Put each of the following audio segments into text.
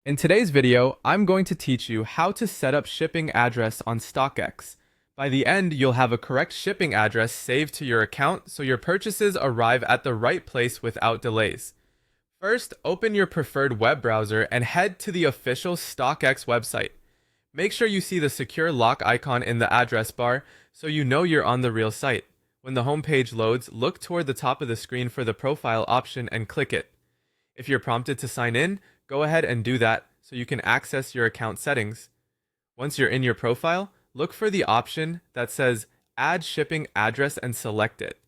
In today's video, I'm going to teach you how to set up shipping address on StockX. By the end, you'll have a correct shipping address saved to your account so your purchases arrive at the right place without delays. First, open your preferred web browser and head to the official StockX website. Make sure you see the secure lock icon in the address bar so you know you're on the real site. When the homepage loads, look toward the top of the screen for the profile option and click it. If you're prompted to sign in, go ahead and do that so you can access your account settings. Once you're in your profile, look for the option that says Add Shipping Address and select it.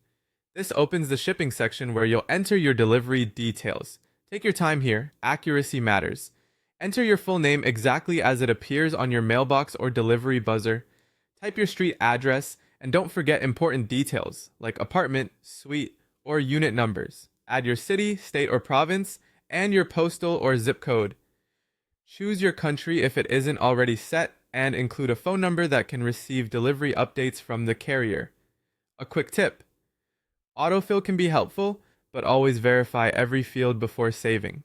This opens the shipping section where you'll enter your delivery details. Take your time here, accuracy matters. Enter your full name exactly as it appears on your mailbox or delivery buzzer. Type your street address and don't forget important details like apartment, suite, or unit numbers. Add your city, state, or province, and your postal or zip code. Choose your country if it isn't already set, and include a phone number that can receive delivery updates from the carrier. A quick tip: autofill can be helpful, but always verify every field before saving.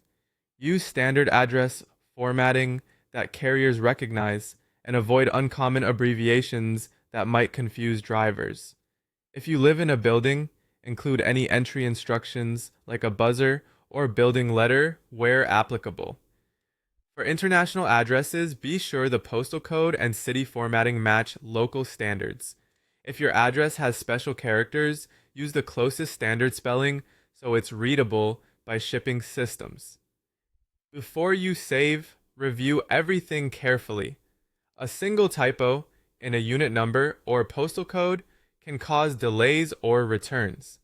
Use standard address formatting that carriers recognize, and avoid uncommon abbreviations that might confuse drivers. If you live in a building, include any entry instructions like a buzzer or building letter where applicable. For international addresses, be sure the postal code and city formatting match local standards. If your address has special characters, use the closest standard spelling so it's readable by shipping systems. Before you save, review everything carefully. A single typo in a unit number or postal code can cause delays or returns.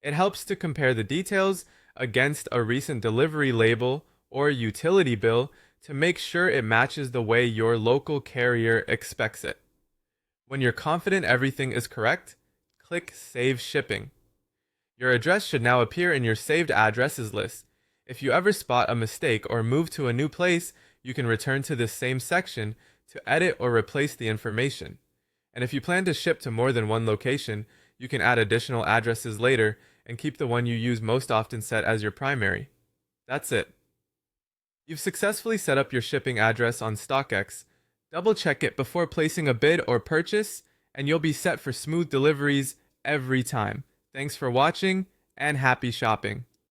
It helps to compare the details against a recent delivery label or utility bill to make sure it matches the way your local carrier expects it. When you're confident everything is correct, click Save Shipping. Your address should now appear in your saved addresses list. If you ever spot a mistake or move to a new place, you can return to this same section to edit or replace the information. And if you plan to ship to more than one location, you can add additional addresses later and keep the one you use most often set as your primary. That's it. You've successfully set up your shipping address on StockX. Double check it before placing a bid or purchase, and you'll be set for smooth deliveries every time. Thanks for watching, and happy shopping.